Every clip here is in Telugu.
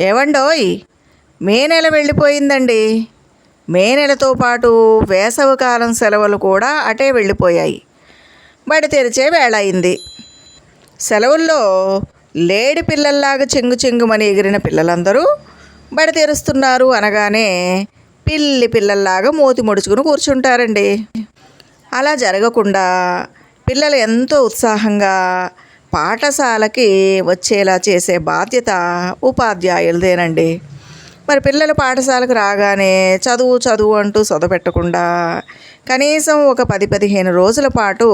ఏవండోయ్, మే నెల వెళ్ళిపోయిందండి. మే నెలతో పాటు వేసవికాలం సెలవులు కూడా అటే వెళ్ళిపోయాయి. బడి తెరిచే వేళ అయింది. సెలవుల్లో లేడి పిల్లల్లాగా చెంగు చెంగుమని ఎగిరిన పిల్లలందరూ బడి తెరుస్తున్నారు అనగానే పిల్లి పిల్లల్లాగా మూతి ముడుచుకుని కూర్చుంటారండి. అలా జరగకుండా పిల్లలు ఎంతో ఉత్సాహంగా పాఠశాలకి వచ్చేలా చేసే బాధ్యత ఉపాధ్యాయులదేనండి. మరి పిల్లలు పాఠశాలకు రాగానే చదువు చదువు అంటూ సొదపెట్టకుండా కనీసం ఒక 10-15 రోజుల పాటు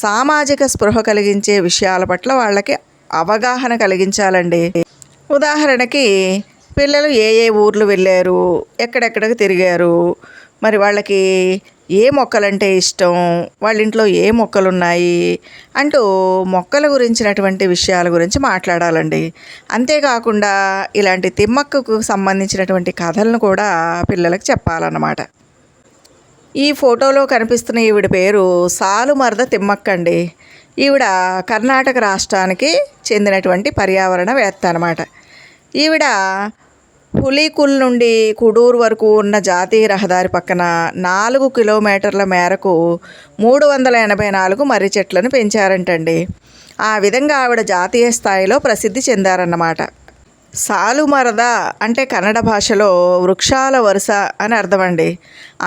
సామాజిక స్పృహ కలిగించే విషయాల పట్ల వాళ్ళకి అవగాహన కలిగించాలండి. ఉదాహరణకి పిల్లలు ఏ ఏ ఊర్లు వెళ్ళారు, ఎక్కడెక్కడికి తిరిగారు, మరి వాళ్ళకి ఏ మొక్కలంటే ఇష్టం, వాళ్ళ ఇంట్లో ఏ మొక్కలు ఉన్నాయి అంటూ మొక్కల గురించినటువంటి విషయాల గురించి మాట్లాడాలండి. అంతేకాకుండా ఇలాంటి తిమ్మక్కకు సంబంధించినటువంటి కథలను కూడా పిల్లలకు చెప్పాలన్నమాట. ఈ ఫోటోలో కనిపిస్తున్న ఈవిడ పేరు సాలుమరద తిమ్మక్క అండి. ఈవిడ కర్ణాటక రాష్ట్రానికి చెందినటువంటి పర్యావరణవేత్త అన్నమాట. ఈవిడ పులికుల్ నుండి కుడూరు వరకు ఉన్న జాతీయ రహదారి పక్కన 4 కిలోమీటర్ల మేరకు 384 మర్రి చెట్లను పెంచారంటండి. ఆ విధంగా ఆవిడ జాతీయ స్థాయిలో ప్రసిద్ధి చెందారన్నమాట. సాలుమరద అంటే కన్నడ భాషలో వృక్షాల వరుస అని అర్థమండి.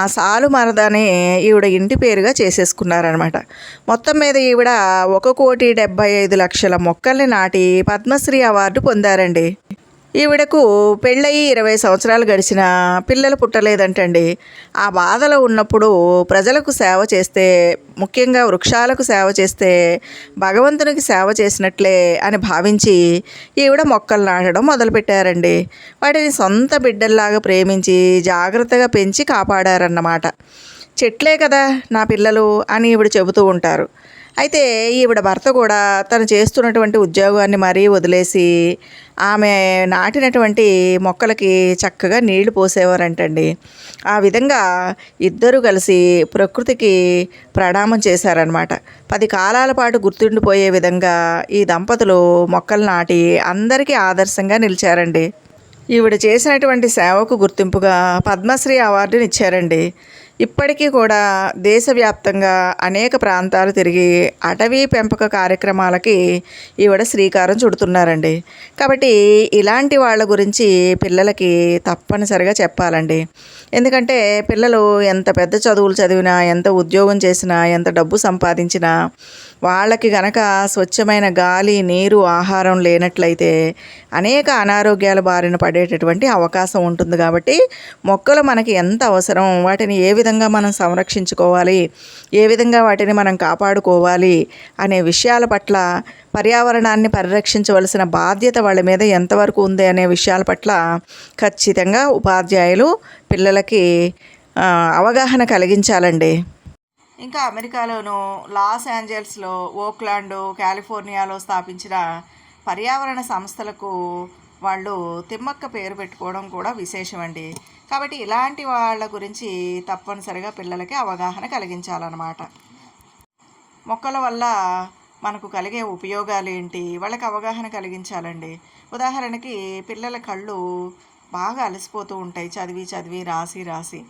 ఆ సాలుమరదని ఈవిడ ఇంటి పేరుగా చేసేసుకున్నారనమాట. మొత్తం మీద ఈవిడ 1,75,00,000 మొక్కల్ని నాటి పద్మశ్రీ అవార్డు పొందారండి. ఈవిడకు పెళ్ళయి 20 సంవత్సరాలు గడిచినా పిల్లలు పుట్టలేదంటండి. ఆ బాధలో ఉన్నప్పుడు ప్రజలకు సేవ చేస్తే, ముఖ్యంగా వృక్షాలకు సేవ చేస్తే భగవంతునికి సేవ చేసినట్లే అని భావించి ఈవిడ మొక్కలు నాటడం మొదలుపెట్టారండి. వాటిని సొంత బిడ్డల్లాగా ప్రేమించి జాగ్రత్తగా పెంచి కాపాడారన్నమాట. చెట్లే కదా నా పిల్లలు అని ఈవిడ చెబుతూ ఉంటారు. అయితే ఈవిడ భర్త కూడా తను చేస్తున్నటువంటి ఉద్యోగాన్ని మరీ వదిలేసి ఆమె నాటినటువంటి మొక్కలకి చక్కగా నీళ్లు పోసేవారంటండి. ఆ విధంగా ఇద్దరు కలిసి ప్రకృతికి ప్రణామం చేశారనమాట. 10 కాలాల పాటు గుర్తుండిపోయే విధంగా ఈ దంపతులు మొక్కలు నాటి అందరికీ ఆదర్శంగా నిలిచారండి. ఈవిడ చేసినటువంటి సేవకు గుర్తింపుగా పద్మశ్రీ అవార్డుని ఇచ్చారండి. ఇప్పటికీ కూడా దేశవ్యాప్తంగా అనేక ప్రాంతాలు తిరిగి అటవీ పెంపక కార్యక్రమాలకి ఈవిడ శ్రీకారం చుడుతున్నారండి. కాబట్టి ఇలాంటి వాళ్ళ గురించి పిల్లలకి తప్పనిసరిగా చెప్పాలండి. ఎందుకంటే పిల్లలు ఎంత పెద్ద చదువులు చదివినా, ఎంత ఉద్యోగం చేసినా, ఎంత డబ్బు సంపాదించినా వాళ్ళకి గనక స్వచ్ఛమైన గాలి, నీరు, ఆహారం లేనట్లయితే అనేక అనారోగ్యాల బారిన పడేటటువంటి అవకాశం ఉంటుంది. కాబట్టి మొక్కలు మనకి ఎంత అవసరం, వాటిని ఏ విధంగా మనం సంరక్షించుకోవాలి, ఏ విధంగా వాటిని మనం కాపాడుకోవాలి అనే విషయాల పట్ల, పర్యావరణాన్ని పరిరక్షించవలసిన బాధ్యత వాళ్ళ మీద ఎంతవరకు ఉంది అనే విషయాల పట్ల ఖచ్చితంగా ఉపాధ్యాయులు పిల్లలకి అవగాహన కలిగించాలండి. ఇంకా అమెరికాలోను లాస్ ఏంజల్స్లో, ఓక్లాండ్, కాలిఫోర్నియాలో స్థాపించిన పర్యావరణ సంస్థలకు వాళ్ళు తిమ్మక్క పేరు పెట్టుకోవడం కూడా విశేషమండి. కాబట్టి ఇలాంటి వాళ్ళ గురించి తప్పనిసరిగా పిల్లలకి అవగాహన కలిగించాలన్నమాట. మొక్కల వల్ల మనకు కలిగే ఉపయోగాలు ఏంటి వాళ్ళకి అవగాహన కలిగించాలండి. ఉదాహరణకి పిల్లల కళ్ళు బాగా అలసిపోతూ ఉంటాయి చదివి చదివి రాసి.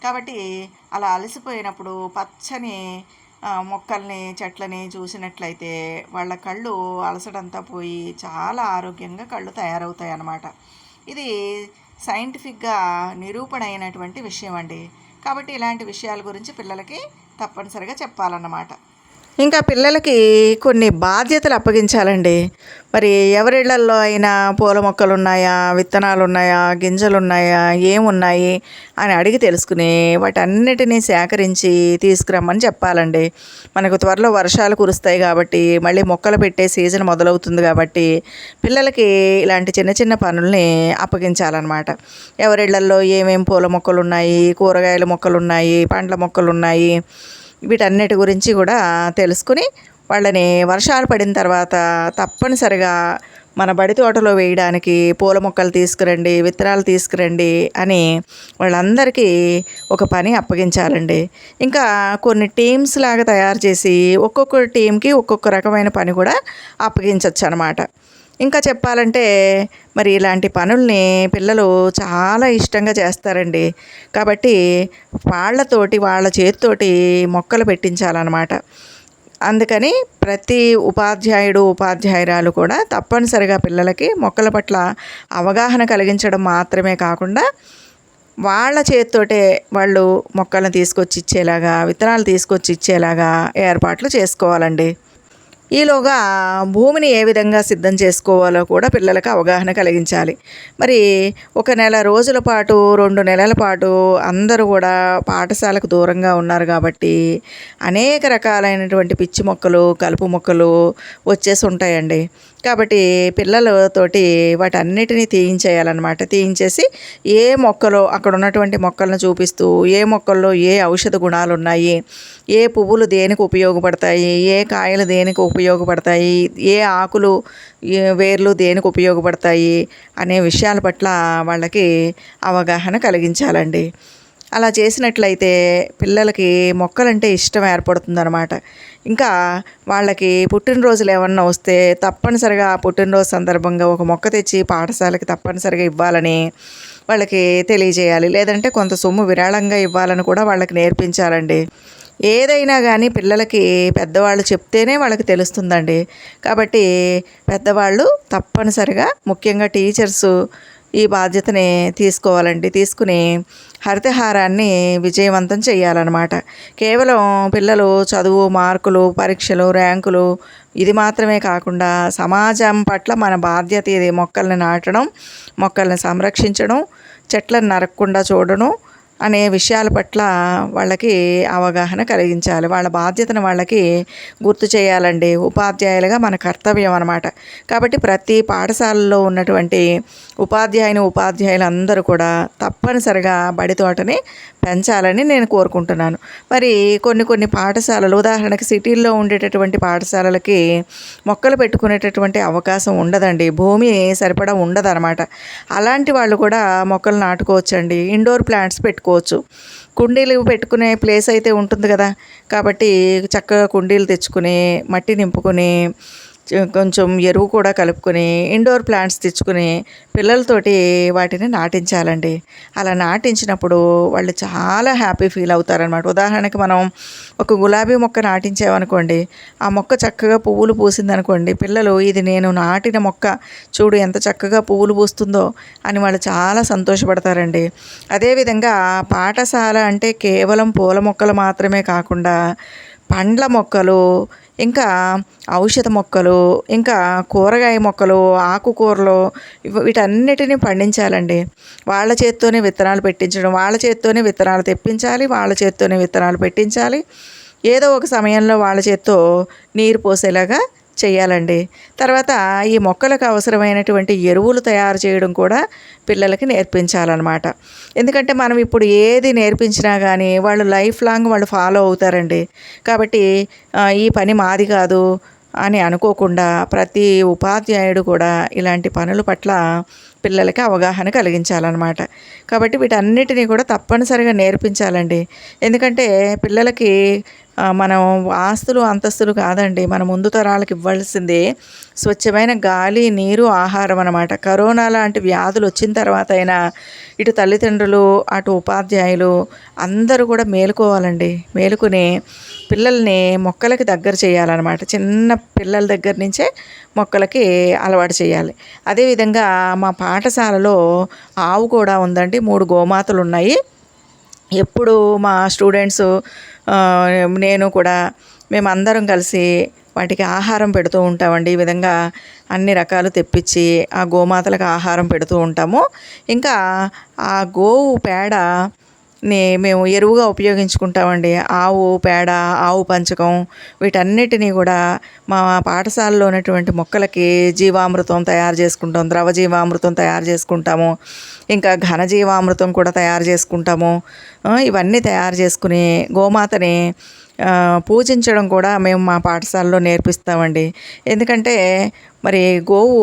కాబట్టి అలా అలసిపోయినప్పుడు పచ్చని మొక్కల్ని, చెట్లని చూసినట్లయితే వాళ్ళ కళ్ళు అలసడంతా పోయి చాలా ఆరోగ్యంగా కళ్ళు తయారవుతాయి అన్నమాట. ఇది సైంటిఫిక్గా నిరూపణ అయినటువంటి విషయం అండి. కాబట్టి ఇలాంటి విషయాల గురించి పిల్లలకి తప్పనిసరిగా చెప్పాలన్నమాట. ఇంకా పిల్లలకి కొన్ని బాధ్యతలు అప్పగించాలండి. మరి ఎవరిళ్లల్లో అయినా పూల మొక్కలు ఉన్నాయా, విత్తనాలు ఉన్నాయా, గింజలు ఉన్నాయా, ఏమున్నాయి అని అడిగి తెలుసుకుని వాటన్నిటినీ సేకరించి తీసుకురమ్మని చెప్పాలండి. మనకు త్వరలో వర్షాలు కురుస్తాయి కాబట్టి, మళ్ళీ మొక్కలు పెట్టే సీజన్ మొదలవుతుంది కాబట్టి పిల్లలకి ఇలాంటి చిన్న చిన్న పనుల్ని అప్పగించాలన్నమాట. ఎవరిళ్లల్లో ఏమేమి పూల మొక్కలు ఉన్నాయి, కూరగాయల మొక్కలు ఉన్నాయి, పండ్ల మొక్కలు ఉన్నాయి, వీటన్నిటి గురించి కూడా తెలుసుకుని వాళ్ళని వర్షాలు పడిన తర్వాత తప్పనిసరిగా మన బడి తోటలో వేయడానికి పూల మొక్కలు తీసుకురండి, విత్తనాలు తీసుకురండి అని వాళ్ళందరికీ ఒక పని అప్పగించాలండి. ఇంకా కొన్ని టీమ్స్ లాగా తయారు చేసి ఒక్కొక్క టీంకి ఒక్కొక్క రకమైన పని కూడా అప్పగించవచ్చు అన్నమాట. ఇంకా చెప్పాలంటే మరి ఇలాంటి పనుల్ని పిల్లలు చాలా ఇష్టంగా చేస్తారండి. కాబట్టి వాళ్ళ చేతితోటి మొక్కలు పెట్టించాలన్నమాట. అందుకని ప్రతి ఉపాధ్యాయుడు, ఉపాధ్యాయురాలు కూడా తప్పనిసరిగా పిల్లలకి మొక్కల పట్ల అవగాహన కలిగించడం మాత్రమే కాకుండా వాళ్ళ చేత్తోటే వాళ్ళు మొక్కలను తీసుకొచ్చి ఇచ్చేలాగా, విత్తనాలు తీసుకొచ్చి ఇచ్చేలాగా ఏర్పాట్లు చేసుకోవాలండి. ఈలోగా భూమిని ఏ విధంగా సిద్ధం చేసుకోవాలో కూడా పిల్లలకు అవగాహన కలిగించాలి. మరి ఒక నెల రోజుల పాటు, 2 నెలల పాటు అందరూ కూడా పాఠశాలకు దూరంగా ఉన్నారు కాబట్టి అనేక రకాలైనటువంటి పిచ్చి మొక్కలు, కలుపు మొక్కలు వచ్చేసి ఉంటాయండి. కాబట్టి పిల్లలతోటి వాటన్నిటిని తీయించేయాలన్నమాట. తీయించేసి ఏ మొక్కలో అక్కడ ఉన్నటువంటి మొక్కలను చూపిస్తూ, ఏ మొక్కల్లో ఏ ఔషధ గుణాలు ఉన్నాయి, ఏ పువ్వులు దేనికి ఉపయోగపడతాయి, ఏ కాయలు దేనికి ఉపయోగపడతాయి, ఏ ఆకులు వేర్లు దేనికి ఉపయోగపడతాయి అనే విషయాల పట్ల వాళ్ళకి అవగాహన కలిగించాలండి. అలా చేసినట్లయితే పిల్లలకి మొక్కలంటే ఇష్టం ఏర్పడుతుందన్నమాట. ఇంకా వాళ్ళకి పుట్టినరోజులు ఏమన్నా వస్తే తప్పనిసరిగా ఆ పుట్టినరోజు సందర్భంగా ఒక మొక్క తెచ్చి పాఠశాలకి తప్పనిసరిగా ఇవ్వాలని వాళ్ళకి తెలియజేయాలి. లేదంటే కొంత సొమ్ము విరాళంగా ఇవ్వాలని కూడా వాళ్ళకి నేర్పించాలండి. ఏదైనా కానీ పిల్లలకి పెద్దవాళ్ళు చెప్తేనే వాళ్ళకి తెలుస్తుందండి. కాబట్టి పెద్దవాళ్ళు తప్పనిసరిగా, ముఖ్యంగా టీచర్సు ఈ బాధ్యతని తీసుకోవాలండి. తీసుకుని హరితహారాన్ని విజయవంతం చేయాలన్నమాట. కేవలం పిల్లలు చదువు, మార్కులు, పరీక్షలు, ర్యాంకులు ఇది మాత్రమే కాకుండా సమాజం పట్ల మన బాధ్యత ఇది. మొక్కల్ని నాటడం, మొక్కల్ని సంరక్షించడం, చెట్లను నరకకుండా చూడడం అనే విషయాల పట్ల వాళ్ళకి అవగాహన కలిగించాలి. వాళ్ళ బాధ్యతను వాళ్ళకి గుర్తు చేయాలండి. ఉపాధ్యాయులుగా మన కర్తవ్యం అన్నమాట. కాబట్టి ప్రతి పాఠశాలలో ఉన్నటువంటి ఉపాధ్యాయులు అందరూ కూడా తప్పనిసరిగా బడి తోటని పెంచాలని నేను కోరుకుంటున్నాను. మరి కొన్ని పాఠశాలలు, ఉదాహరణకి సిటీల్లో ఉండేటటువంటి పాఠశాలలకి మొక్కలు పెట్టుకునేటటువంటి అవకాశం ఉండదండి. భూమి సరిపడా ఉండదన్నమాట. అలాంటి వాళ్ళు కూడా మొక్కలు నాటుకోవచ్చండి. ఇండోర్ ప్లాంట్స్ పెట్టుకోవచ్చు. కుండీలు పెట్టుకునే ప్లేస్ అయితే ఉంటుంది కదా. కాబట్టి చక్కగా కుండీలు తెచ్చుకుని, మట్టి నింపుకొని, కొంచెం ఎరువు కూడా కలుపుకొని, ఇండోర్ ప్లాంట్స్ తెచ్చుకుని పిల్లలతోటి వాటిని నాటించాలండి. అలా నాటించినప్పుడు వాళ్ళు చాలా హ్యాపీ ఫీల్ అవుతారనమాట. ఉదాహరణకి మనం ఒక గులాబీ మొక్క నాటించామనుకోండి, ఆ మొక్క చక్కగా పువ్వులు పూసిందనుకోండి, పిల్లలు ఇది నేను నాటిన మొక్క, చూడు ఎంత చక్కగా పువ్వులు పూస్తుందో అని వాళ్ళు చాలా సంతోషపడతారండి. అదేవిధంగా పాఠశాల అంటే కేవలం పూల మొక్కలు మాత్రమే కాకుండా పండ్ల మొక్కలు, ఇంకా ఔషధ మొక్కలు, ఇంకా కూరగాయ మొక్కలు, ఆకుకూరలు వీటన్నిటిని పండించాలండి. వాళ్ళ చేత్తోనే విత్తనాలు పెట్టించడం, వాళ్ళ చేత్తోనే విత్తనాలు తెప్పించాలి, వాళ్ళ చేత్తోనే విత్తనాలు పెట్టించాలి. ఏదో ఒక సమయంలో వాళ్ళ చేత్తో నీరు పోసేలాగా చేయాలండి. తర్వాత ఈ మొక్కలకు అవసరమైనటువంటి ఎరువులు తయారు చేయడం కూడా పిల్లలకి నేర్పించాలన్నమాట. ఎందుకంటే మనం ఇప్పుడు ఏది నేర్పించినా కానీ వాళ్ళు లైఫ్ లాంగ్ వాళ్ళు ఫాలో అవుతారండి. కాబట్టి ఈ పని మాది కాదు అని అనుకోకుండా ప్రతి ఉపాధ్యాయుడు కూడా ఇలాంటి పనుల పట్ల పిల్లలకి అవగాహన కలిగించాలన్నమాట. కాబట్టి వీటన్నిటినీ కూడా తప్పనిసరిగా నేర్పించాలండి. ఎందుకంటే పిల్లలకి మనం ఆస్తులు, అంతస్తులు కాదండి, మన ముందు తరాలకు ఇవ్వాల్సింది స్వచ్ఛమైన గాలి, నీరు, ఆహారం అన్నమాట. కరోనా లాంటి వ్యాధులు వచ్చిన తర్వాత అయినా ఇటు తల్లిదండ్రులు, అటు ఉపాధ్యాయులు అందరూ కూడా మేలుకోవాలండి. మేలుకుని పిల్లల్ని మొక్కలకి దగ్గర చేయాలన్నమాట. చిన్న పిల్లల దగ్గర నుంచే మొక్కలకి అలవాటు చేయాలి. అదేవిధంగా మా పాఠశాలలో ఆవు కూడా ఉందండి. 3 గోమాతలు ఉన్నాయి. ఎప్పుడు మా స్టూడెంట్స్, నేను కూడా, మేమందరం కలిసి వాటికి ఆహారం పెడుతూ ఉంటామండి. ఈ విధంగా అన్ని రకాలు తెప్పించి ఆ గోమాతలకు ఆహారం పెడుతూ ఉంటాము. ఇంకా ఆ గోవు పేడ మేము ఎరువుగా ఉపయోగించుకుంటామండి. ఆవు పేడ, ఆవు పంచకం వీటన్నిటినీ కూడా మా పాఠశాలలో ఉన్నటువంటి మొక్కలకి జీవామృతం తయారు చేసుకుంటాం, ద్రవ జీవామృతం తయారు చేసుకుంటాము, ఇంకా ఘనజీవామృతం కూడా తయారు చేసుకుంటాము. ఇవన్నీ తయారు చేసుకుని గోమాతని పూజించడం కూడా మేము మా పాఠశాలలో నేర్పిస్తామండి. ఎందుకంటే మరి గోవు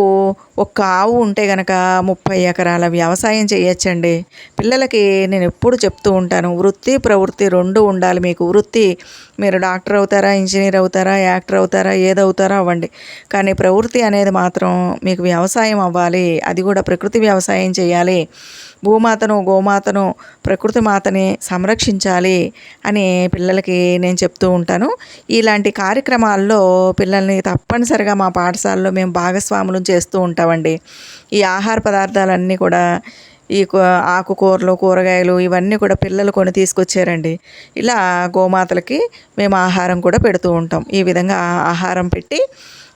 ఒక్క ఆవు ఉంటే గనక 30 ఎకరాల వ్యవసాయం చేయొచ్చండి. పిల్లలకి నేను ఎప్పుడు చెప్తూ ఉంటాను, వృత్తి ప్రవృత్తి రెండు ఉండాలి. మీకు వృత్తి మీరు డాక్టర్ అవుతారా, ఇంజనీర్ అవుతారా, యాక్టర్ అవుతారా, ఏదవుతారో అవ్వండి, కానీ ప్రవృత్తి అనేది మాత్రం మీకు వ్యవసాయం అవ్వాలి. అది కూడా ప్రకృతి వ్యవసాయం చేయాలి. భూమాతను, గోమాతను, ప్రకృతి మాతని సంరక్షించాలి అని పిల్లలకి నేను చెప్తూ ఉంటాను. ఇలాంటి కార్యక్రమాల్లో పిల్లల్ని తప్పనిసరిగా మా పాఠశాలలో మేము భాగస్వాములు చేస్తూ ఉంటామండి. ఈ ఆహార పదార్థాలన్నీ కూడా ఈ ఆకుకూరలు, కూరగాయలు ఇవన్నీ కూడా పిల్లలు కొని తీసుకొచ్చారండి. ఇలా గోమాతలకి మేము ఆహారం కూడా పెడుతూ ఉంటాం. ఈ విధంగా ఆహారం పెట్టి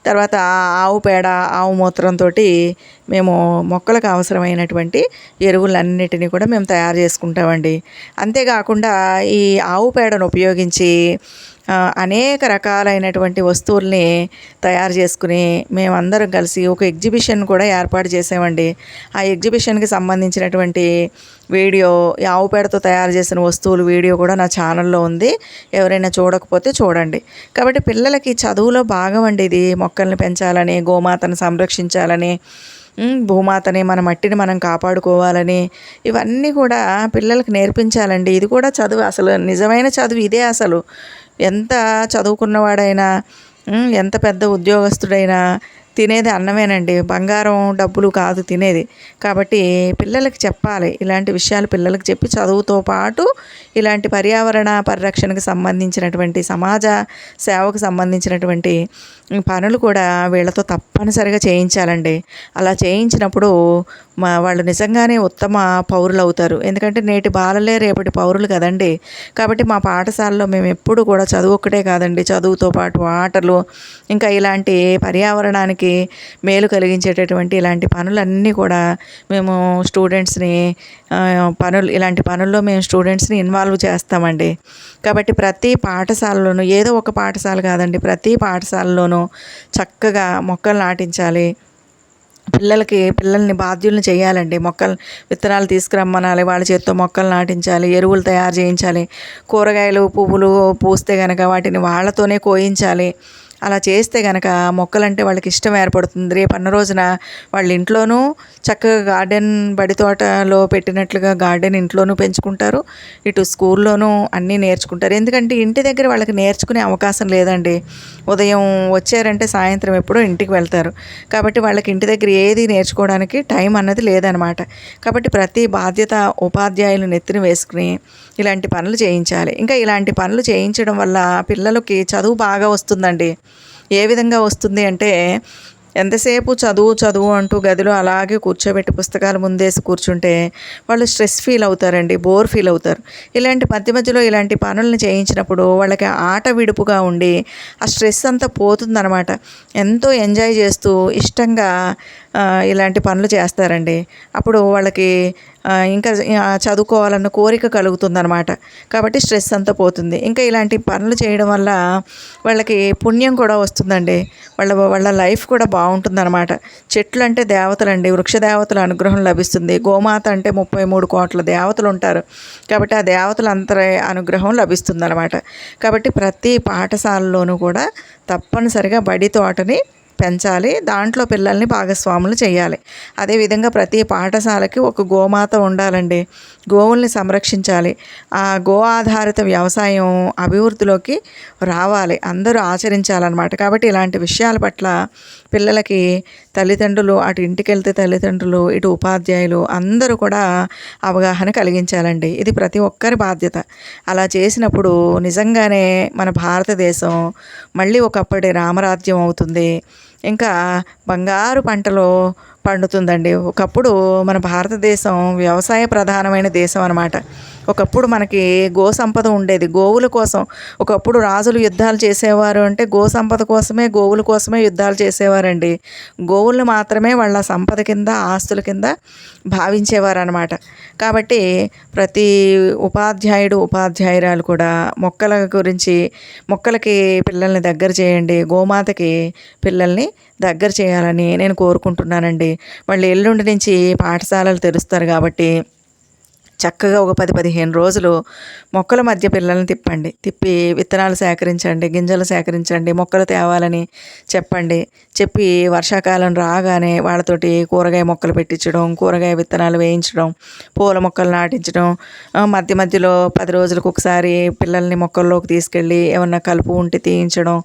తర్వాత ఆవు పేడ, ఆవు మూత్రంతో మేము మొక్కలకు అవసరమైనటువంటి ఎరువులన్నిటినీ కూడా మేము తయారు చేసుకుంటామండి. అంతేకాకుండా ఈ ఆవు పేడను ఉపయోగించి అనేక రకాలైనటువంటి వస్తువుల్ని తయారు చేసుకుని మేమందరం కలిసి ఒక ఎగ్జిబిషన్ కూడా ఏర్పాటు చేసామండి. ఆ ఎగ్జిబిషన్కి సంబంధించినటువంటి వీడియో, ఈ ఆవు పేడతో తయారు చేసిన వస్తువులు వీడియో కూడా నా ఛానల్లో ఉంది. ఎవరైనా చూడకపోతే చూడండి. కాబట్టి పిల్లలకి చదువులో భాగం అండి ఇది. మొక్కల్ని పెంచాలని, గోమాతను సంరక్షించాలని, భూమాతని, మన మట్టిని మనం కాపాడుకోవాలని ఇవన్నీ కూడా పిల్లలకు నేర్పించాలండి. ఇది కూడా చదువు. అసలు నిజమైన చదువు ఇదే. అసలు ఎంత చదువుకున్నవాడైనా, ఎంత పెద్ద ఉద్యోగస్తుడైనా తినేది అన్నమేనండి. బంగారం, డబ్బులు కాదు తినేది. కాబట్టి పిల్లలకి చెప్పాలి. ఇలాంటి విషయాలు పిల్లలకు చెప్పి చదువుతో పాటు ఇలాంటి పర్యావరణ పరిరక్షణకు సంబంధించినటువంటి, సమాజ సేవకు సంబంధించినటువంటి పనులు కూడా వీళ్ళతో తప్పనిసరిగా చేయించాలండి. అలా చేయించినప్పుడు వాళ్ళు నిజంగానే ఉత్తమ పౌరులు అవుతారు. ఎందుకంటే నేటి బాలలే రేపటి పౌరులు కదండి. కాబట్టి మా పాఠశాలలో మేము ఎప్పుడు కూడా చదువు ఒక్కటే కాదండి, చదువుతో పాటు ఆటలు, ఇంకా ఇలాంటి పర్యావరణానికి మేలు కలిగించేటటువంటి ఇలాంటి పనులన్నీ కూడా మేము స్టూడెంట్స్ని ఇలాంటి పనుల్లో మేము స్టూడెంట్స్ని ఇన్వాల్వ్ చేస్తామండి. కాబట్టి ప్రతి పాఠశాలలోనూ, ఏదో ఒక పాఠశాల కాదండి, ప్రతి పాఠశాలలోనూ చక్కగా మొక్కలు నాటించాలి. పిల్లల్ని బాధ్యులను చేయాలండి. విత్తనాలు తీసుకురమ్మనాలి, వాళ్ళ చేతితో మొక్కలు నాటించాలి, ఎరువులు తయారు చేయించాలి. కూరగాయలు, పువ్వులు పూస్తే కనుక వాటిని వాళ్ళతోనే కోయించాలి. అలా చేస్తే కనుక మొక్కలంటే వాళ్ళకి ఇష్టం ఏర్పడుతుంది. రేపు అన్న రోజున వాళ్ళ ఇంట్లోనూ చక్కగా గార్డెన్, బడి తోటలో పెట్టినట్లుగా గార్డెన్ ఇంట్లోనూ పెంచుకుంటారు, ఇటు స్కూల్లోనూ అన్నీ నేర్చుకుంటారు. ఎందుకంటే ఇంటి దగ్గర వాళ్ళకి నేర్చుకునే అవకాశం లేదండి. ఉదయం వచ్చారంటే సాయంత్రం ఎప్పుడో ఇంటికి వెళ్తారు. కాబట్టి వాళ్ళకి ఇంటి దగ్గర ఏది నేర్చుకోవడానికి టైం అన్నది లేదనమాట. కాబట్టి ప్రతి బాధ్యత ఉపాధ్యాయులు నెత్తిన వేసుకుని ఇలాంటి పనులు చేయించాలి. ఇంకా ఇలాంటి పనులు చేయించడం వల్ల పిల్లలకి చదువు బాగా వస్తుందండి. ఏ విధంగా వస్తుంది అంటే, ఎంతసేపు చదువు అంటూ గదిలో అలాగే కూర్చోబెట్టి పుస్తకాలు ముందేసి కూర్చుంటే వాళ్ళు స్ట్రెస్ ఫీల్ అవుతారండి, బోర్ ఫీల్ అవుతారు. ఇలాంటి మధ్యలో ఇలాంటి పనులను చేయించినప్పుడు వాళ్ళకి ఆట విడుపుగా ఉండి ఆ స్ట్రెస్ అంతా పోతుందన్నమాట. ఎంతో ఎంజాయ్ చేస్తూ ఇష్టంగా ఇలాంటి పనులు చేస్తారండి. అప్పుడు వాళ్ళకి ఇంకా చదువుకోవాలన్న కోరిక కలుగుతుందన్నమాట. కాబట్టి స్ట్రెస్ అంతా పోతుంది. ఇంకా ఇలాంటి పనులు చేయడం వల్ల వాళ్ళకి పుణ్యం కూడా వస్తుందండి. వాళ్ళ లైఫ్ కూడా బాగుంటుందన్నమాట. చెట్లు అంటే దేవతలండి, వృక్ష దేవతల అనుగ్రహం లభిస్తుంది. గోమాత అంటే 33 కోట్ల దేవతలు ఉంటారు. కాబట్టి ఆ దేవతలందరి అనుగ్రహం లభిస్తుందన్నమాట. కాబట్టి ప్రతి పాఠశాలలోనూ కూడా తప్పనిసరిగా బడి తోటని పెంచాలి. దాంట్లో పిల్లల్ని భాగస్వాములు చేయాలి. అదేవిధంగా ప్రతి పాఠశాలకి ఒక గోమాత ఉండాలండి. గోవుల్ని సంరక్షించాలి. ఆ గో ఆధారిత వ్యవసాయం అభివృద్ధిలోకి రావాలి, అందరూ ఆచరించాలన్నమాట. కాబట్టి ఇలాంటి విషయాల పట్ల పిల్లలకి తల్లిదండ్రులు, అటు ఇంటికి వెళ్తే తల్లిదండ్రులు, ఇటు ఉపాధ్యాయులు అందరూ కూడా అవగాహన కలిగించాలండి. ఇది ప్రతి ఒక్కరి బాధ్యత. అలా చేసినప్పుడు నిజంగానే మన భారతదేశం మళ్ళీ ఒకప్పటి రామరాజ్యం అవుతుంది. ఇంకా బంగారు పంటలు పండుతుందండి. ఒకప్పుడు మన భారతదేశం వ్యవసాయ ప్రధానమైన దేశం అన్నమాట. ఒకప్పుడు మనకి గో సంపద ఉండేది. గోవుల కోసం ఒకప్పుడు రాజులు యుద్ధాలు చేసేవారు అంటే గో సంపద కోసమే, గోవుల కోసమే యుద్ధాలు చేసేవారండి. గోవులను మాత్రమే వాళ్ళ సంపద కింద, ఆస్తుల కింద భావించేవారు అనమాట. కాబట్టి ప్రతి ఉపాధ్యాయుడు, ఉపాధ్యాయురాలు కూడా మొక్కలకి పిల్లల్ని దగ్గర చేయండి, గోమాతకి పిల్లల్ని దగ్గర చేయాలని నేను కోరుకుంటున్నానండి. వాళ్ళు ఎల్లుండి నుంచి పాఠశాలలు తెరుస్తారు కాబట్టి చక్కగా ఒక 10-15 రోజులు మొక్కల మధ్య పిల్లల్ని తిప్పి విత్తనాలు సేకరించండి, గింజలు సేకరించండి, మొక్కలు తేవాలని చెప్పి వర్షాకాలం రాగానే వాళ్ళతోటి కూరగాయ మొక్కలు పెట్టించడం, కూరగాయ విత్తనాలు వేయించడం, పూల మొక్కలు నాటించడం, మధ్య మధ్యలో 10 రోజులకు ఒకసారి పిల్లల్ని మొక్కల్లోకి తీసుకెళ్ళి ఏమన్నా కలుపు ఉంటే తీయించడం,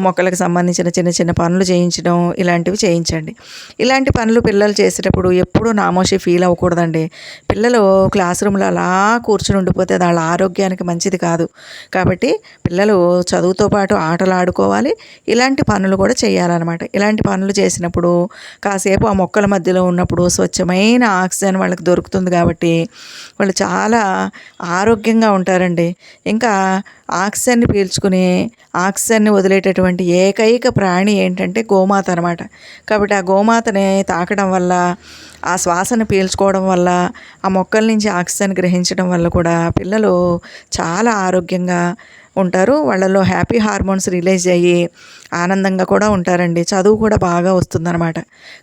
మొక్కలకు సంబంధించిన చిన్న చిన్న పనులు చేయించడం, ఇలాంటివి చేయించండి. ఇలాంటి పనులు పిల్లలు చేసేటప్పుడు ఎప్పుడూ నామోషి ఫీల్ అవ్వకూడదండి. పిల్లలు క్లాస్ రూమ్లో అలా కూర్చుని ఉండిపోతే అది వాళ్ళ ఆరోగ్యానికి మంచిది కాదు. కాబట్టి పిల్లలు చదువుతో పాటు ఆటలు ఆడుకోవాలి, ఇలాంటి పనులు కూడా చేయాలన్నమాట. ఇలాంటి పనులు చేసినప్పుడు కాసేపు ఆ మొక్కల మధ్యలో ఉన్నప్పుడు స్వచ్ఛమైన ఆక్సిజన్ వాళ్ళకి దొరుకుతుంది కాబట్టి వాళ్ళు చాలా ఆరోగ్యంగా ఉంటారండి. ఇంకా ఆక్సిజన్ని పీల్చుకుని ఆక్సిజన్ని వదిలేటటువంటి ఏకైక ప్రాణి ఏంటంటే గోమాత అనమాట. కాబట్టి ఆ గోమాతని తాకడం వల్ల, ఆ శ్వాసను పీల్చుకోవడం వల్ల, ఆ మొక్కల నుంచి ఆక్సిజన్ గ్రహించడం వల్ల కూడా పిల్లలు చాలా ఆరోగ్యంగా ఉంటారు. వాళ్ళలో హ్యాపీ హార్మోన్స్ రిలీజ్ అయ్యి ఆనందంగా కూడా ఉంటారండి. చదువు కూడా బాగా వస్తుందన్నమాట.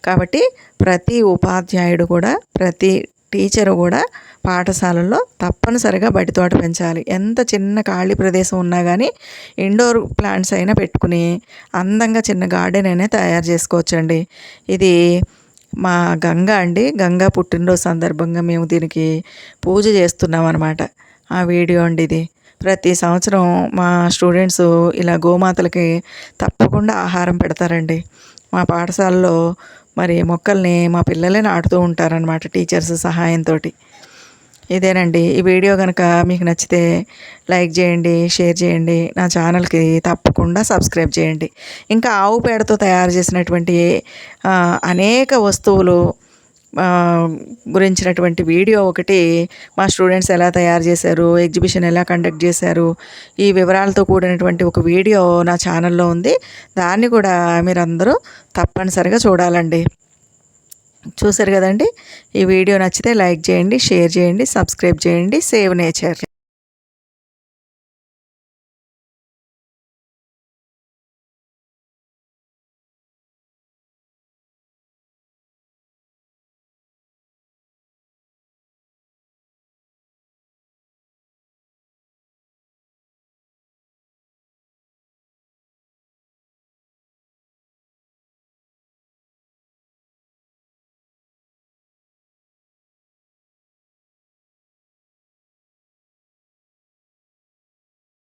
కాబట్టి ప్రతి ఉపాధ్యాయుడు కూడా, ప్రతి టీచరు కూడా పాఠశాలల్లో తప్పనిసరిగా బడి తోట పెంచాలి. ఎంత చిన్న ఖాళీ ప్రదేశం ఉన్నా కానీ ఇండోర్ ప్లాంట్స్ అయినా పెట్టుకుని అందంగా చిన్న గార్డెన్ అయినా తయారు చేసుకోవచ్చండి. ఇది మా గంగా పుట్టినరోజు సందర్భంగా మేము దీనికి పూజ చేస్తున్నాం అన్నమాట. ఆ వీడియో అండి ఇది. ప్రతి సంవత్సరం మా స్టూడెంట్స్ ఇలా గోమాతలకి తప్పకుండా ఆహారం పెడతారండి. మా పాఠశాలలో మరి మొక్కల్ని మా పిల్లలే నాటుతూ ఉంటారనమాట టీచర్స్ సహాయంతో. ఇదేనండి ఈ వీడియో కనుక మీకు నచ్చితే లైక్ చేయండి, షేర్ చేయండి, నా ఛానల్కి తప్పకుండా సబ్స్క్రైబ్ చేయండి. ఇంకా ఆవు పేడతో తయారు చేసినటువంటి అనేక వస్తువులు గురించినటువంటి వీడియో ఒకటి మా స్టూడెంట్స్ ఎలా తయారు చేశారు, ఎగ్జిబిషన్ ఎలా కండక్ట్ చేశారు, ఈ వివరాలతో కూడినటువంటి ఒక వీడియో నా ఛానల్లో ఉంది. దాన్ని కూడా మీరందరూ తప్పనిసరిగా చూడాలండి. చూసారు కదండి. ఈ వీడియో నచ్చితే లైక్ చేయండి, షేర్ చేయండి, సబ్స్క్రైబ్ చేయండి. Save nature.